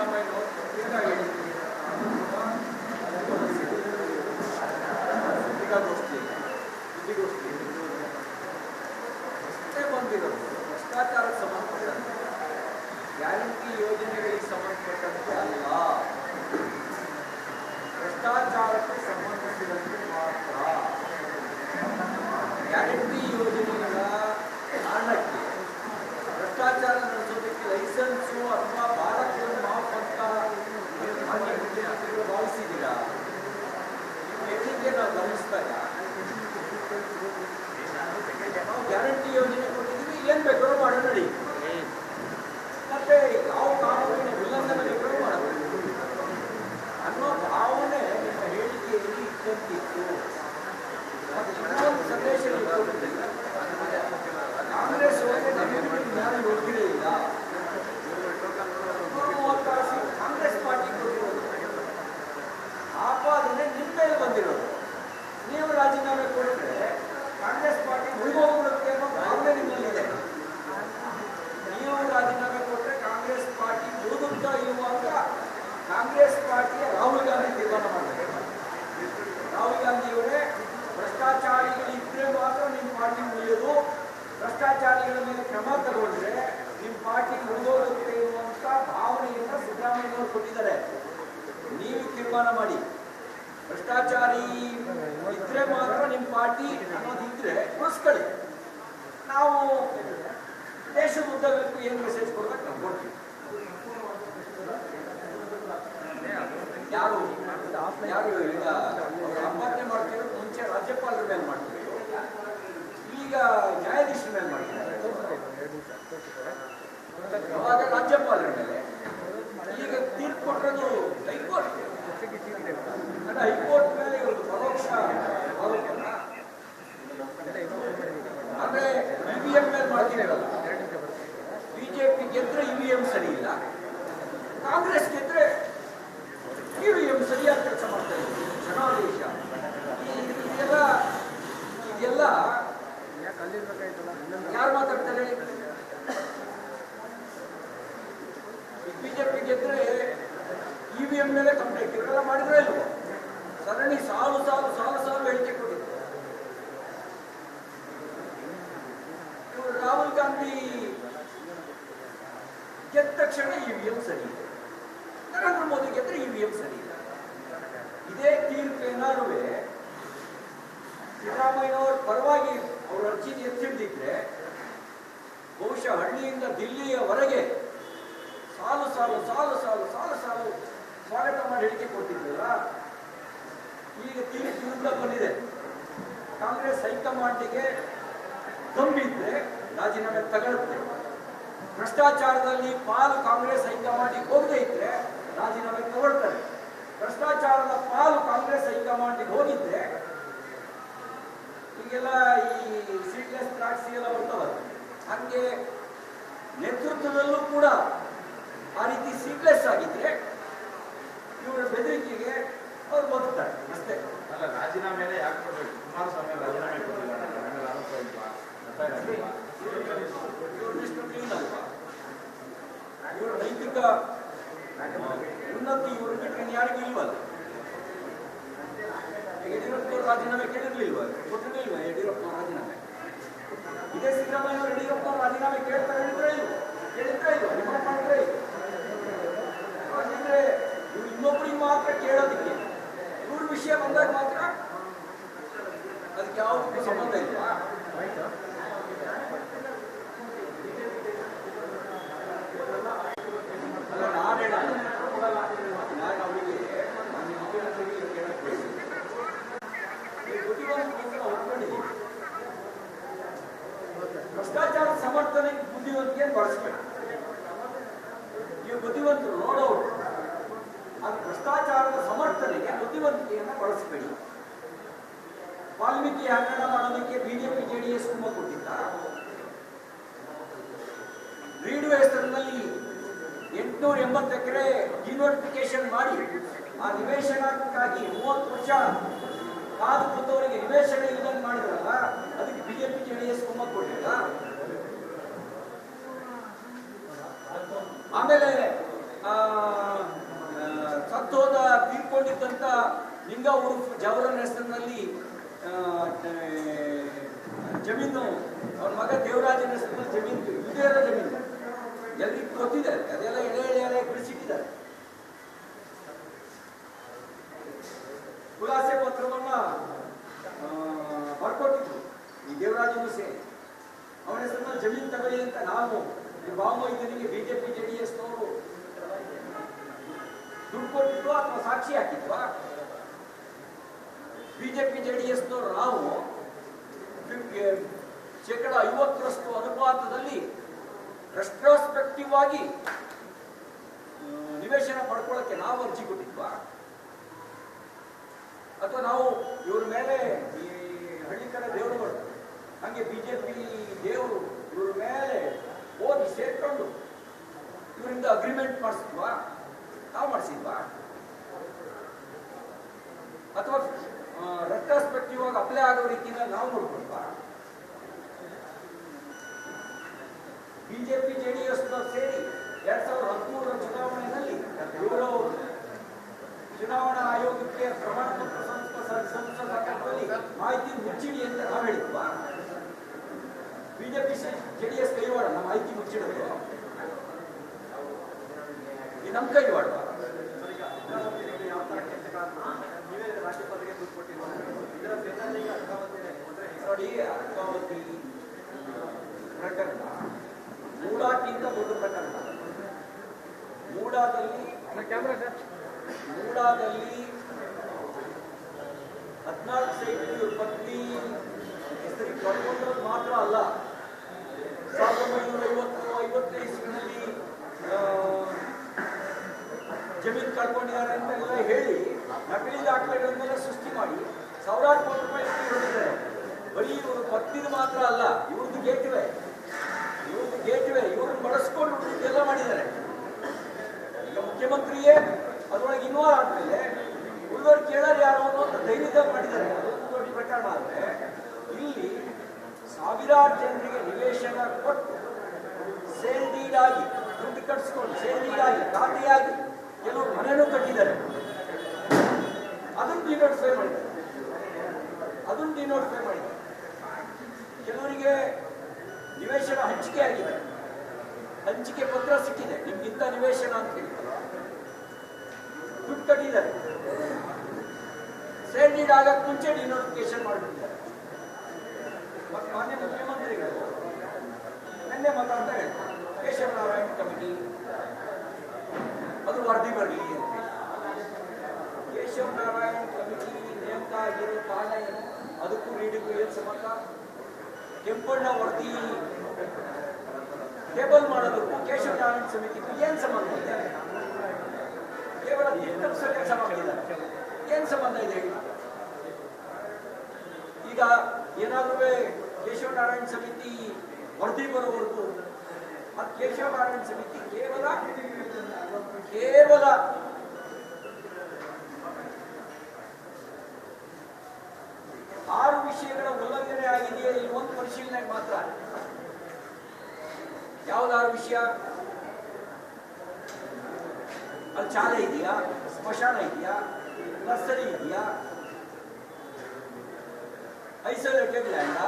ಸಿದ್ದರಾಮಯ್ಯನವರು ಪತ್ರಿಕಾ ಹೇಳಿಕೆ ಸುದ್ದಿಗೋಷ್ಠಿ ಅಷ್ಟೇ ಬಂದಿರೋದು ಭ್ರಷ್ಟಾಚಾರಕ್ಕೆ ಸಂಬಂಧಪಟ್ಟಂತೆ ಗ್ಯಾರಂಟಿ ಯೋಜನೆಗಳಿಗೆ ಸಂಬಂಧಪಟ್ಟಂತೆ ಅಲ್ಲ, ಭ್ರಷ್ಟಾಚಾರಕ್ಕೆ ಸಂಬಂಧಿಸಿದಂತೆ ಮಾತ್ರ. ಗ್ಯಾರಂಟಿ ಯೋಜನೆಗಳ ಕಾರಣಕ್ಕೆ ಭ್ರಷ್ಟಾಚಾರ ನಡೆಸೋದಕ್ಕೆ ಲೈಸೆನ್ಸು ಅಥವಾ ಭಾರತೀಯ ಮಾಪ್ ಅಂತ ಭಾವಿಸಿದ್ದೀರಾ? ಹೇಳಿಕೆ ನಾವು ಗಮನಿಸಿದಾಗ ನಾವು ಗ್ಯಾರಂಟಿ ಯೋಜನೆ ಕೊಟ್ಟಿದ್ದೀವಿ, ಏನ್ ಬೇಕಾದ್ರೂ ಮಾಡೋ ನಡಿ, ಮತ್ತೆ ಯಾವ ಕಾನೂನಿನ ಉಲ್ಲಂಘನೆ ಬೇಕಾದ್ರೂ ಮಾಡಬೇಕು ಅನ್ನೋ ಭಾವನೆ ನಿಮ್ಮ ಹೇಳಿಕೆಯಲ್ಲಿ ಇದ್ದಂತಿತ್ತು. ಇನ್ನೊಂದು ಸಂದೇಶ ಕಾಂಗ್ರೆಸ್ ಯಾರು ಯೋಗ್ಯತೆ ಇಲ್ಲ, ಕಾಂಗ್ರೆಸ್ ಪಾರ್ಟಿ ಕೊಟ್ಟಿರೋದು ಆಪಾದನೆ ನಿಮ್ಮ ಮೇಲೆ ಬಂದಿರೋದು. ನೀವು ರಾಜೀನಾಮೆ ಕೊಟ್ಟರೆ ಕಾಂಗ್ರೆಸ್ ಪಾರ್ಟಿ ಉಳಿದೋಗ್ಬಿಡುತ್ತೆ ಅನ್ನೋ ಭಾವನೆ ನಿಮ್ಮಲ್ಲಿದೆ. ನೀವು ರಾಜೀನಾಮೆ ಕೊಟ್ಟರೆ ಕಾಂಗ್ರೆಸ್ ಪಾರ್ಟಿ ಉಳಿದುತ್ತಾ ಇರುವಾಗ ಕಾಂಗ್ರೆಸ್ ಪಾರ್ಟಿಯ ರಾಹುಲ್ ಗಾಂಧಿ ತೀರ್ಮಾನ ಮಾಡಬೇಕು. ರಾಹುಲ್ ಗಾಂಧಿಯವರೇ, ಭ್ರಷ್ಟಾಚಾರಿಗಳಿದ್ರೆ ಮಾತ್ರ ನಿಮ್ಮ ಪಾರ್ಟಿ ಉಳಿಯೋದು, ಭ್ರಷ್ಟಾಚಾರಿಗಳ ಮೇಲೆ ಕ್ರಮ ತಗೊಂಡ್ರೆ ನಿಮ್ಮ ಪಾರ್ಟಿ ಉಳಿದೋಗುತ್ತೆ ಎನ್ನುವಂತ ಭಾವನೆಯನ್ನು ಸಿದ್ದರಾಮಯ್ಯನವರು ಕೊಟ್ಟಿದ್ದಾರೆ. ನೀವು ತೀರ್ಮಾನ ಮಾಡಿ, ಭ್ರಷ್ಟಾಚಾರಿ ಇದ್ರೆ ಮಾತ್ರ ನಿಮ್ಮ ಪಾರ್ಟಿ ಅನ್ನೋದಿದ್ರೆ ಉಳಿಸ್ಕೊಳ್ಳಿ. ನಾವು ದೇಶದ ಉದ್ದಗಲಕ್ಕೂ ಏನು ಮೆಸೇಜ್ ಕೊಡ್ಬೇಕು ನಾವು ಕೊಡ್ತೀವಿ. ಯಾರು ಈಗ ಸಂಪಾದನೆ ಮಾಡ್ತಿರೋ ಮುಂಚೆ ರಾಜ್ಯಪಾಲರ ಮೇಲೆ ಮಾಡ್ತಿದ್ರು, ಈಗ ನ್ಯಾಯಾಧೀಶರ ಮೇಲೆ ಮಾಡ್ತಿದ್ದಾರೆ. ಅವಾಗ ರಾಜ್ಯಪಾಲರ ಮೇಲೆ, ಈಗ ತೀರ್ಪು ಕೊಟ್ಟರು ಹೈಕೋರ್ಟ್. ಹೈಕೋರ್ಟ್ ಮೇಲೆ ಇವರು ಪರೋಕ್ಷ ಆರೋಪನ ಆದ್ರೆ ಇವಿಎಂ ಮೇಲೆ ಮಾಡ್ತಿರಲ್ಲ. ಬಿಜೆಪಿ ಗೆದ್ರೆ ಇವಿಎಂ ಸರಿ ಇಲ್ಲ, ಕಾಂಗ್ರೆಸ್ ಗೆದ್ರೆ ಇವಿಎಂ ಸರಿಯಾಗಿ ಕೆಲಸ ಮಾಡ್ತಾ ಇದ್ರು. ಜನಾದೇಶ ಇದೆಲ್ಲ ಯಾರು ಮಾತಾಡ್ತಾರೆ? ಬಿಜೆಪಿ ಗೆದ್ರೆ ಇವಿಎಂ ಮೇಲೆ ಕಂಪ್ಲೇಂಟ್ ಇವರೆಲ್ಲ ಮಾಡಿದ್ರೆ ಇಲ್ವೋ? ಸರಣಿ ಸಾಲು ಹೇಳಿಕೆ ಕೊಟ್ಟಿದ್ರು. ಇವರು ರಾಹುಲ್ ಗಾಂಧಿ ಗೆದ್ದ ತಕ್ಷಣ ಇವಿಎಂ ಸರಿ ಇದೆ, ನರೇಂದ್ರ ಮೋದಿ ಗೆದ್ರೆ ಇವಿಎಂ ಸರಿ ಇಲ್ಲ. ಇದೇ ತೀರ್ಪು ಏನಾದ್ರು ಸಿದ್ದರಾಮಯ್ಯನವರ ಪರವಾಗಿ ಅವರು ಅರ್ಜಿ ಎತ್ತಿಡಿದ್ರೆ ಬಹುಶಃ ಹಳ್ಳಿಯಿಂದ ದಿಲ್ಲಿಯವರೆಗೆ ಸಾಲು ಸ್ವಾಗತ ಮಾಡಿ ಹೇಳಿಕೆ ಕೊಟ್ಟಿದ್ರಲ್ಲ. ಈಗ ತೀರ್ಪು ವಿರುದ್ಧ ಬಂದಿದೆ. ಕಾಂಗ್ರೆಸ್ ಹೈಕಮಾಂಡಿಗೆ ದಮ್ಮಿದ್ರೆ ರಾಜೀನಾಮೆ ತಗೊಳುತ್ತೆ. ಭ್ರಷ್ಟಾಚಾರದಲ್ಲಿ ಪಾಲು ಕಾಂಗ್ರೆಸ್ ಹೈಕಮಾಂಡಿಗೆ ಹೋಗದೇ ಇದ್ರೆ ರಾಜೀನಾಮೆ ತಗೊಳ್ತಾರೆ. ಭ್ರಷ್ಟಾಚಾರದ ಪಾಲು ಕಾಂಗ್ರೆಸ್ ಹೈಕಮಾಂಡಿಗೆ ಹೋಗಿದ್ರೆ ಈಗೆಲ್ಲ ಈ ಸೀಟ್ಲೆಸ್ ಟ್ರಾಕ್ಸಿ ಎಲ್ಲ ಬರ್ತವಲ್ಲ, ಹಂಗೆ ನೇತೃತ್ವದಲ್ಲೂ ಕೂಡ ಆ ರೀತಿ ಸೀಟ್ಲೆಸ್ ಆಗಿದ್ರೆ ಇವರ ಬೆದರಿಕೆಗೆ ಅವ್ರು ಬದುಕ್ತಾರೆ ಅಷ್ಟೇ. ಅಲ್ಲ, ರಾಜೀನಾಮೆನೇ ಯಾಕೆ ಕೊಡಬೇಕು? ಕುಮಾರಸ್ವಾಮಿ ರಾಜೀನಾಮೆ ಕೊಡಲಿಲ್ಲ, ಆರೋಪ ಇಲ್ವಾ? ಇವರ ನೈತಿಕ ಉನ್ನತಿ ಇವರು ಬಿಟ್ಟರೆ ಯಾರಿಗೂ ಇಲ್ವಲ್ಲ. ಯಡಿಯೂರಪ್ಪ ರಾಜೀನಾಮೆ ಕೇಳಿರ್ಲಿಲ್ವ? ಕೊಟ್ಟಿರ್ಲಿಲ್ವ ಯಡಿಯೂರಪ್ಪ ರಾಜೀನಾಮೆ? ಇದೇ ಸಿದ್ದರಾಮಯ್ಯ ಯಡಿಯೂರಪ್ಪ ರಾಜೀನಾಮೆ ಕೇಳ್ತಾ ಹೇಳಿದ್ರೆ ಇಲ್ವ ನಿಮ್ಮ ಮಾಡಿದ್ರೆ ಹಾಗಿದ್ರೆ ಇವ್ರು ಇನ್ನೊಬ್ಬರಿಗೆ ಮಾತ್ರ ಕೇಳೋದಕ್ಕೆ, ಇವ್ರ ವಿಷಯ ಬಂದಾಗ ಮಾತ್ರ ಅದಕ್ಕೆ ಯಾವುದಕ್ಕೂ ಸಂಬಂಧ ಇಲ್ವಾ? ಅಲ್ಲ, ನಾನು ಅವರಿಗೆ ಮುಖ್ಯಮಂತ್ರಿಗಳಿಗೆ ಕೇಳಕ್ಕೆ ಒಪ್ಕೊಂಡಿದ್ದೀನಿ. ಭ್ರಷ್ಟಾಚಾರ ಸಮರ್ಥನೆಗೆ ಬುದ್ಧಿವಂತಿಕೆಯನ್ನು ಬಳಸಬೇಕು. ನೀವು ಬುದ್ಧಿವಂತರು ನೋಡೋರು, ಅದು ಭ್ರಷ್ಟಾಚಾರದ ಸಮರ್ಥನೆಗೆ ಬುದ್ಧಿವಂತಿಕೆಯನ್ನು ಬಳಸಬೇಡಿ. ವಾಲ್ಮೀಕಿ ಹಗರಣ ಮಾಡೋದಕ್ಕೆ ಬಿಜೆಪಿ ಜೆಡಿಎಸ್ ತುಂಬ ಕೊಟ್ಟಿದ್ದ. ರೀಡು ಹೆಸರಿನಲ್ಲಿ 880 ಎಕರೆ ಡಿನೋಟಿಫಿಕೇಶನ್ ಮಾಡಿ ಆ ನಿವೇಶನಕ್ಕಾಗಿ 30 ವರ್ಷ ಕಾದು ಕೂತವರಿಗೆ ನಿವೇಶನ ಇಲ್ಲದಂಗೆ ಮಾಡಿದ್ರಲ್ಲ, ಅದಕ್ಕೆ ಬಿಜೆಪಿ ಜೆಡಿಎಸ್ ತುಂಬ ಕೊಟ್ಟಿಲ್ಲ. ಆಮೇಲೆ ಸತ್ತೋದ ತೀರ್ಕೊಂಡಿದ್ದಂಥ ನಿಂಗ ಉರುಫ್ ಜವರನ್ ಹೆಸರಿನಲ್ಲಿ ಜಮೀನು ಅವನ ಮಗ ದೇವರಾಜನ ಹೆಸರಿನಲ್ಲಿ ಜಮೀನು ಇದೇ ಇರೋ ಜಮೀನು ಎಲ್ರಿಗೂ ಗೊತ್ತಿದೆ. ಅದೆಲ್ಲ ಎಳೆ ಬಿಡಿಸಿಟ್ಟಿದ್ದಾರೆ. ಖುಲಾಸೆ ಪತ್ರವನ್ನ ಬರ್ಕೊಟ್ಟಿದ್ರು ಈ ದೇವರಾಜನು ಸೇರಿ. ಅವನ ಹೆಸರಿನಲ್ಲಿ ಜಮೀನು ತಗೊಳ್ಳಿ ಅಂತ ನಾವು ಭಾವಮೈದನಿಗೆ ಬಿಜೆಪಿ ಜೆಡಿಎಸ್ನವರು ದುಡ್ಡು ಕೊಟ್ಟಿದ್ವಾ ಅಥವಾ ಸಾಕ್ಷಿ ಹಾಕಿದ್ವಾ? ಬಿಜೆಪಿ ಜೆಡಿಎಸ್ನವರು ನಾವು 50% ಅನುಪಾತದಲ್ಲಿ ರೆಸ್ಟ್ರೋಸ್ಪೆಕ್ಟಿವ್ ಆಗಿ ನಿವೇಶನ ಪಡ್ಕೊಳ್ಳೋಕ್ಕೆ ನಾವು ಅರ್ಜಿ ಕೊಟ್ಟಿದ್ವಾ? ಅಥವಾ ನಾವು ಇವ್ರ ಮೇಲೆ ಈ ಹಳ್ಳಿ ಕಡೆ ದೇವರುಗಳು ಹಂಗೆ ಬಿಜೆಪಿ ದೇವರು ಇವ್ರ ಮೇಲೆ ಓದಿ ಸೇರ್ಕೊಂಡು ಇವರಿಂದ ಅಗ್ರಿಮೆಂಟ್ ಮಾಡಿಸಿದ್ವಾ? ನಾವು ಮಾಡಿಸಿದ್ವಾ? ಅಥವಾ ರೆಟ್ರೋಸ್ಪೆಕ್ಟಿವ್ ಆಗಿ ಅಪ್ಲೈ ಆಗೋ ರೀತಿಯಿಂದ ನಾವು ನೋಡ್ಕೊಳ್ವಾ? ಬಿಜೆಪಿ ಜೆಡಿಎಸ್ ಸೇರಿ 2013 ಚುನಾವಣೆಯಲ್ಲಿ ಇವರು ಚುನಾವಣಾ ಆಯೋಗಕ್ಕೆ ಪ್ರಮಾಣ ಪತ್ರ ಸಂಸ್ಥೆಯಲ್ಲಿ ಮಾಹಿತಿ ಮುಚ್ಚಿಡಿ ಅಂತ ನಾವು ಹೇಳಿದ್ವಾ? ಬಿಜೆಪಿ ಜೆಡಿಎಸ್ ಕೈವಾಡ ನಮ್ಮ ಮಾಹಿತಿ ಮುಚ್ಚಿಡೋದು ಈ ನಮ್ಮ ಕೈವಾಡ. ನೋಡಿ, ಅರ್ಕಾವತಿ ಪ್ರಕರಣ ಮೂಡಾಕ್ಕಿಂತ ದೊಡ್ಡ ಪ್ರಕರಣ. ಮೂಡಾದಲ್ಲಿ 14 ಸೈಟ್ ಪತ್ನಿ ಹೆಸರಿಗೆ ಕಳ್ಕೊಂಡದ್ದು ಮಾತ್ರ ಅಲ್ಲ, 1950-55 ಇಸ್ವಿನಲ್ಲಿ ಜಮೀನು ಕಳ್ಕೊಂಡಿದ್ದಾರೆ ಅಂತೆಲ್ಲ ಹೇಳಿ ನಕಲಿ ದಾಖಲೆಗಳನ್ನೆಲ್ಲ ಸೃಷ್ಟಿ ಮಾಡಿ ಸಾವಿರಾರು ಕೋಟಿ ರೂಪಾಯಿ ಹೊಂದಿದ್ದಾರೆ. ಬರೀ ಇವರು ಪತ್ನಿದು ಮಾತ್ರ ಅಲ್ಲ, ಇವ್ರದ್ದು ಗೇಟ್ವೆ ಇವ್ರನ್ನ ಬಳಸ್ಕೊಂಡು ಎಲ್ಲ ಮಾಡಿದ್ದಾರೆ. ಈಗ ಮುಖ್ಯಮಂತ್ರಿಯೇ ಅದರೊಳಗೆ ಇನ್ವಾಲ್ವ್ ಆದ್ಮೇಲೆ ಉಳಿದವ್ರು ಕೇಳೋರು ಯಾರು ಅನ್ನೋ ಧೈರ್ಯದಾಗ ಮಾಡಿದ್ದಾರೆ. ಅದೊಂದು ದೊಡ್ಡ ಪ್ರಕರಣ. ಆದರೆ ಇಲ್ಲಿ ಸಾವಿರಾರು ಜನರಿಗೆ ನಿವೇಶನ ಕೊಟ್ಟು ಸೇಲ್ ಡೀಡ್ ಆಗಿ ದುಡ್ಡು ಕಟ್ಸ್ಕೊಂಡು ಸೇಲ್ ಡೀಡ್ ಆಗಿ ಖಾತೆಯಾಗಿ ಕೆಲವರು ಮನೆಯೂ ಕಟ್ಟಿದ್ದಾರೆ. ಅದನ್ನು ಡಿನೋಟಿಫೈ ಮಾಡಿದ್ದಾರೆ. ಕೆಲವರಿಗೆ ನಿವೇಶನ ಹಂಚಿಕೆ ಆಗಿದೆ, ಹಂಚಿಕೆ ಪತ್ರ ಸಿಕ್ಕಿದೆ, ನಿಮ್ಗಿಂತ ನಿವೇಶನ ಅಂತ ಹೇಳಿ ದುಡ್ಡು ಕಟ್ಟಿದ್ದಾರೆ. ಸೇಲ್ ಡೀಡ್ ಆಗಕ್ಕೆ ಮುಂಚೆ ಡಿನೋಟಿಫಿಕೇಶನ್ ಮಾಡಿಬಿಟ್ಟಿದ್ದಾರೆ. ಮತ್ತು ಮಾನ್ಯ ಮುಖ್ಯಮಂತ್ರಿಗಳು ನಿನ್ನೆ ಮಾತಾಡ್ತಾ ಹೇಳ್ತಾರೆ ಕೇಶವನಾರಾಯಣ ಕಮಿಟಿ ಅದು ವರದಿ ಬರಲಿ ಅಂತ ಹೇಳಿ. ಕೇಶವನಾರಾಯಣ ಕಮಿಟಿ ನೇಮಕ ಆಗಿರೋ ಕಾರಣ ಏನು? ಅದಕ್ಕೂ ರೀಡಿಗೂ ಏನು ಸಂಬಂಧ? ಕೆಂಪಣ್ಣ ವರದಿ ಟೇಬಲ್ ಮಾಡೋದಕ್ಕೂ ಕೇಶವನಾರಾಯಣ ಸಮಿತಿಗೂ ಏನು ಸಂಬಂಧ ಇದೆ? ಕೇವಲ ಕೆಲಸ ಮಾಡಿದ್ದಾರೆ. ಏನು ಸಂಬಂಧ ಇದೆ ಹೇಳಿ? ಈಗ ಏನಾದರೂ ಕೇಶವನಾರಾಯಣ ಸಮಿತಿ ವರದಿ ಬರೋವರೆಗೂ ಆ ಕೇಶವನಾರಾಯಣ ಸಮಿತಿ ಕೇವಲ 6 ವಿಷಯಗಳ ಉಲ್ಲಂಘನೆ ಆಗಿದೆಯೇ ಇಲ್ಲೊಂದು ಪರಿಶೀಲನೆ ಮಾತ್ರ. ಯಾವ್ದು 6 ವಿಷಯ? ಅಲ್ಲಿ ಶಾಲೆ ಇದೆಯಾ, ಸ್ಮಶಾನ ಇದೆಯಾ, ನರ್ಸರಿ ಇದೆಯಾ, ಐಸೋಲೇಟೆಡ್ ಲ್ಯಾಂಡ?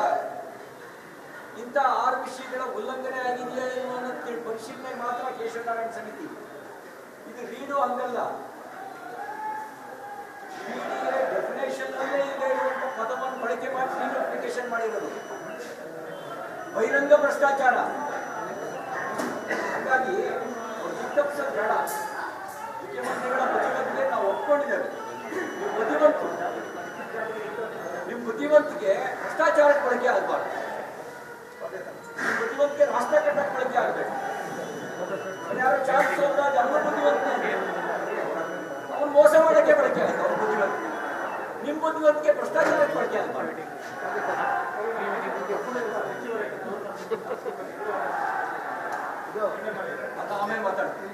ಇಂಥ 6 ವಿಷಯಗಳ ಉಲ್ಲಂಘನೆ ಆಗಿದೆಯಾ ಇಲ್ವೋ ಅನ್ನೋದು ಪರಿಶೀಲನೆ ಮಾತ್ರ ಕೇಶವನಾರಾಯಣ ಸಮಿತಿ. ಇದು ರೀಡು ಹಂಗಲ್ಲ. ಡೆಫಿನೇಷನ್ ಅಲ್ಲೇ ಇದೆ ಇರುವಂತ ಪದವನ್ನು ಬಳಕೆ ಮಾಡಿ ಡಿನೋಟಿಫಿಕೇಶನ್ ಮಾಡಿರೋದು ಬಹಿರಂಗ ಭ್ರಷ್ಟಾಚಾರ. ಹಾಗಾಗಿ ತಪ್ಪಿಸೋದು ಬೇಡ. ಮುಖ್ಯಮಂತ್ರಿಗಳ ಬುದ್ಧಿವಂತಿಕೆ ನಾವು ಒಪ್ಕೊಂಡಿದ್ದೇವೆ. ನಿಮ್ಮ ಬುದ್ಧಿವಂತಿಕೆ ಭ್ರಷ್ಟಾಚಾರಕ್ಕೆ ಬಳಕೆ ಆಗಬಾರ್ದು. ನಿಮ್ಮ ಬುದ್ಧಿವಂತಿಕೆ ರಾಷ್ಟ್ರ ಕಟ್ಟಕ್ಕೆ ಬಳಕೆ ಆಗಬೇಕು. ಯಾರು ಚಾರ್ಜ್ ಸೋಮರಾಜ್ ಅವನ ಬುದ್ಧಿವಂತಿಕೆ ಅವನು ಮೋಸ ಮಾಡೋಕ್ಕೆ ಬಳಕೆ ಆಗುತ್ತೆ. ಅವನ ಬುದ್ಧಿವಂತಿಕೆ, ನಿಮ್ಮ ಬುದ್ಧಿವಂತಿಕೆ ಭ್ರಷ್ಟಾಚಾರಕ್ಕೆ ಬಳಕೆ ಆಗಬಾರ್ದು. ಆಮೇಲೆ ಮಾತಾಡ್ತೀನಿ.